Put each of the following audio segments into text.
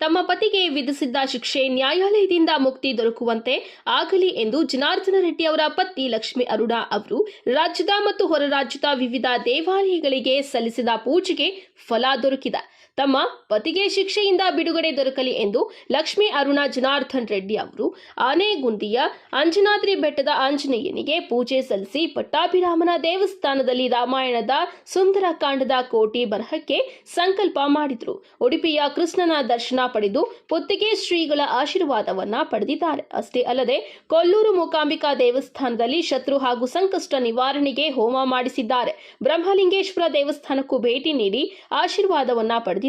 ತಮ್ಮ ಪತಿಗೆ ವಿಧಿಸಿದ್ದ ಶಿಕ್ಷೆ ನ್ಯಾಯಾಲಯದಿಂದ ಮುಕ್ತಿ ದೊರಕುವಂತೆ ಆಗಲಿ ಎಂದು ಜನಾರ್ದನ ರೆಡ್ಡಿ ಅವರ ಪತ್ನಿ ಲಕ್ಷ್ಮಿ ಅರುಣಾ ಅವರು ರಾಜ್ಯದ ಮತ್ತು ಹೊರ ರಾಜ್ಯದ ವಿವಿಧ ದೇವಾಲಯಗಳಿಗೆ ಸಲ್ಲಿಸಿದ ಪೂಜೆಗೆ ಫಲ ದೊರಕಿದೆ. ತಮ್ಮ ಪತಿಗೆ ಶಿಕ್ಷೆಯಿಂದ ಬಿಡುಗಡೆ ದೊರಕಲಿ ಎಂದು ಲಕ್ಷ್ಮಿ ಅರುಣಾ ಜನಾರ್ದನ್ ರೆಡ್ಡಿ ಅವರು ಆನೆಗುಂದಿಯ ಅಂಜನಾದ್ರಿ ಬೆಟ್ಟದ ಆಂಜನೇಯನಿಗೆ ಪೂಜೆ ಸಲ್ಲಿಸಿ ಪಟ್ಟಾಭಿರಾಮನ ದೇವಸ್ಥಾನದಲ್ಲಿ ರಾಮಾಯಣದ ಸುಂದರಕಾಂಡದ ಕೋಟಿ ಬರಹಕ್ಕೆ ಸಂಕಲ್ಪ ಮಾಡಿದರು. ಉಡುಪಿಯ ಕೃಷ್ಣನ ದರ್ಶನ ಪಡೆದು ಪುತ್ತಿಗೆ ಶ್ರೀಗಳ ಆಶೀರ್ವಾದವನ್ನ ಪಡೆದಿದ್ದಾರೆ. ಅಷ್ಟೇ ಅಲ್ಲದೆ ಕೊಲ್ಲೂರು ಮೂಕಾಂಬಿಕಾ ದೇವಸ್ಥಾನದಲ್ಲಿ ಶತ್ರು ಹಾಗೂ ಸಂಕಷ್ಟ ನಿವಾರಣೆಗೆ ಹೋಮ ಮಾಡಿಸಿದ್ದಾರೆ. ಬ್ರಹ್ಮಲಿಂಗೇಶ್ವರ ದೇವಸ್ಥಾನಕ್ಕೂ ಭೇಟಿ ನೀಡಿ ಆಶೀರ್ವಾದವನ್ನ ಪಡೆದಿದ್ದಾರೆ.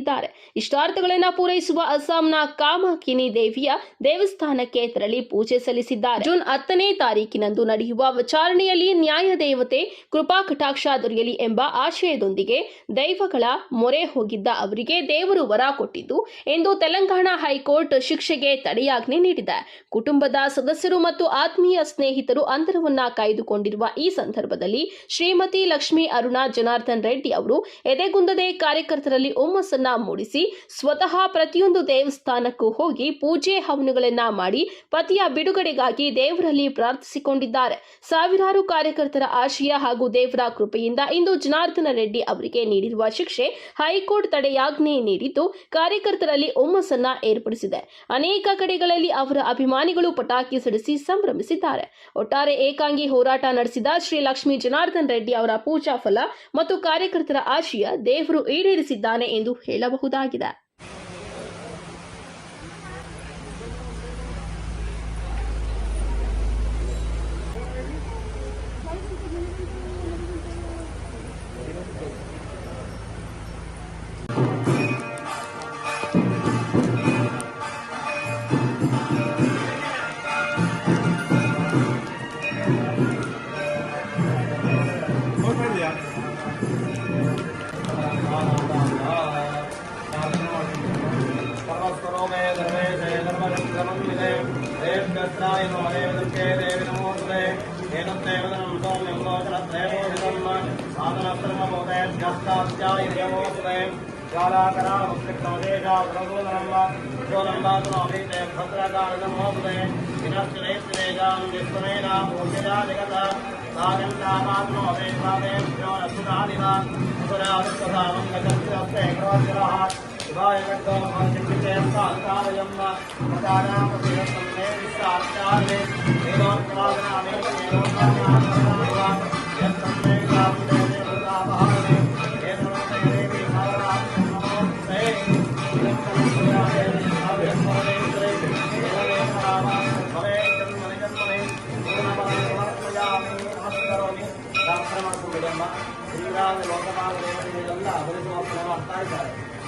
ಇಷ್ಟಾರ್ಥಗಳನ್ನು ಪೂರೈಸುವ ಅಸ್ಸಾಂನ ಕಾಮಾಕಿನಿ ದೇವಿಯ ದೇವಸ್ಥಾನಕ್ಕೆ ತೆರಳಿ ಪೂಜೆ ಸಲ್ಲಿಸಿದ್ದಾರೆ. ಜೂನ್ 10ನೇ ತಾರೀಕಿನಂದು ನಡೆಯುವ ವಿಚಾರಣೆಯಲ್ಲಿ ನ್ಯಾಯ ದೇವತೆ ಕೃಪಾ ಕಟಾಕ್ಷ ದೊರೆಯಲಿ ಎಂಬ ಆಶಯದೊಂದಿಗೆ ದೈವಗಳ ಮೊರೆ ಹೋಗಿದ್ದ ಅವರಿಗೆ ದೇವರು ವರ ಕೊಟ್ಟಿದ್ದು ಎಂದು ತೆಲಂಗಾಣ ಹೈಕೋರ್ಟ್ ಶಿಕ್ಷೆಗೆ ತಡೆಯಾಜ್ಞೆ ನೀಡಿದೆ. ಕುಟುಂಬದ ಸದಸ್ಯರು ಮತ್ತು ಆತ್ಮೀಯ ಸ್ನೇಹಿತರು ಅಂತರವನ್ನ ಕಾಯ್ದುಕೊಂಡಿರುವ ಈ ಸಂದರ್ಭದಲ್ಲಿ ಶ್ರೀಮತಿ ಲಕ್ಷ್ಮಿ ಅರುಣಾ ಜನಾರ್ದನ್ ರೆಡ್ಡಿ ಅವರು ಎದೆಗುಂದದೆ ಕಾರ್ಯಕರ್ತರಲ್ಲಿ ಹುಮ್ಮಸ್ಸನ್ನ ಮೂಡಿಸಿ ಸ್ವತಃ ಪ್ರತಿಯೊಂದು ದೇವಸ್ಥಾನಕ್ಕೂ ಹೋಗಿ ಪೂಜೆ ಹವನಗಳನ್ನ ಮಾಡಿ ಪತಿಯ ಬಿಡುಗಡೆಗಾಗಿ ದೇವರಲ್ಲಿ ಪ್ರಾರ್ಥಿಸಿಕೊಂಡಿದ್ದಾರೆ. ಸಾವಿರಾರು ಕಾರ್ಯಕರ್ತರ ಆಶಯ ಹಾಗೂ ದೇವರ ಕೃಪೆಯಿಂದ ಇಂದು ಜನಾರ್ದನ ರೆಡ್ಡಿ ಅವರಿಗೆ ನೀಡಿರುವ ಶಿಕ್ಷೆ ಹೈಕೋರ್ಟ್ ತಡೆಯಾಜ್ಞೆ ನೀಡಿದ್ದು ಕಾರ್ಯಕರ್ತರಲ್ಲಿ ಹುಮ್ಮಸ್ಸನ್ನ ಏರ್ಪಡಿಸಿದೆ. ಅನೇಕ ಕಡೆಗಳಲ್ಲಿ ಅವರ ಅಭಿಮಾನಿಗಳು ಪಟಾಕಿ ಸಿಡಿಸಿ ಸಂಭ್ರಮಿಸಿದ್ದಾರೆ. ಒಟ್ಟಾರೆ ಏಕಾಂಗಿ ಹೋರಾಟ ನಡೆಸಿದ ಶ್ರೀ ಲಕ್ಷ್ಮೀ ಜನಾರ್ದನ್ ರೆಡ್ಡಿ ಅವರ ಪೂಜಾ ಫಲ ಮತ್ತು ಕಾರ್ಯಕರ್ತರ ಆಶಯ ದೇವರು ಈಡೇರಿಸಿದ್ದಾನೆ ಎಂದು ಹೇಳಬಹುದಾಗಿದೆ.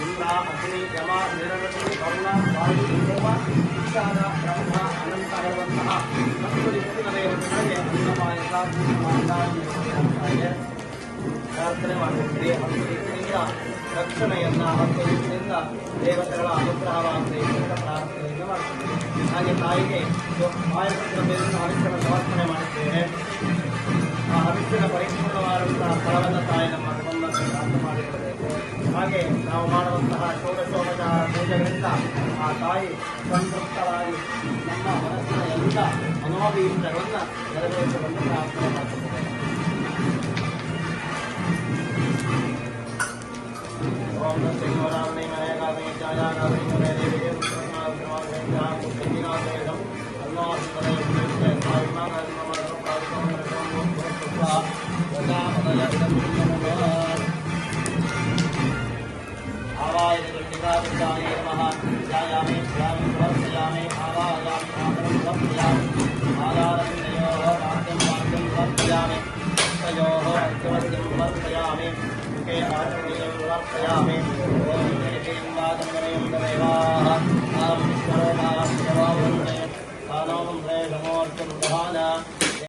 ಇಂದ್ರ ಅಗ್ನಿ ಯಮ ನಿರವಧಿ ವರುಣ ವಾಯು ದೇವ ಈಶಾನ ಬ್ರಹ್ಮ ಅನಂತ ಹೇಳುವಂತಹ ಹತ್ತು ದಿಕ್ಕಿನ ದೇವತೆಗಳಿಗೆ ಅನ್ನಪಾಯಸ ಪ್ರಾರ್ಥನೆ ಮಾಡಬೇಕ್ರಿ. 10 ದಿಕ್ಕಿನಿಂದ ರಕ್ಷಣೆಯನ್ನ 10 ದಿಕ್ಕಿನಿಂದ ದೇವತೆಗಳ ಅನುಗ್ರಹವಾಗಲಿ ಪ್ರಾರ್ಥನೆಯನ್ನು ಮಾಡ್ತೇವೆ. ಹಾಗೆ ತಾಯಿಗೆ ಆಯುರ್ವೇದ ಮೇಲಿನ ಹವಿಷ್ಯನ ಸಮರ್ಪಣೆ ಮಾಡುತ್ತೇವೆ. ಆ ಹವಿಷ್ಯನ ಪರಿಪೂರ್ಣವಾದಂತಹ ಫಲವನ್ನು ತಾಯಿ ನಮ್ಮ ಕುಟುಂಬಕ್ಕೆ ಪ್ರಾಪ್ತ ಮಾಡಿಕೊಳ್ಳಬೇಕು. ಹಾಗೆ ನಾವು ಮಾಡುವಂತಹ ಷೋಡಶೋಪಚಾರ ಪೂಜೆಗಳಿಂದ ಆ ತಾಯಿ ಸಂತೃಪ್ತರಾಗಿ ನಮ್ಮ ಮನಸ್ಸಿನ ಎಲ್ಲ ಮನೋಭೀಷ್ಟಗಳನ್ನು ನೆರವೇರಿಸುವಂತೆ ಪ್ರಾರ್ಥನೆ ಮಾಡುತ್ತೇವೆ. ಓಂ ಶ್ರೀ ಮನೆಗಾಮಿ ಛಾಯಾಗಾಮಿ ದೇವಿಗೆ ध्यायामि ध्यानं समर्पयामि आवाहयामि आसनं समर्पयामि आधारविन्दयोः वाक्यं समर्पयामि तयोः अर्घ्यवद्यं समर्पयामि मुखे आचमनीयं समर्पयामि ॐ देवीं वादनमयं देवाः आं विश्वरोमाः शिवावन्दे सानों प्रेषमोऽर्जुन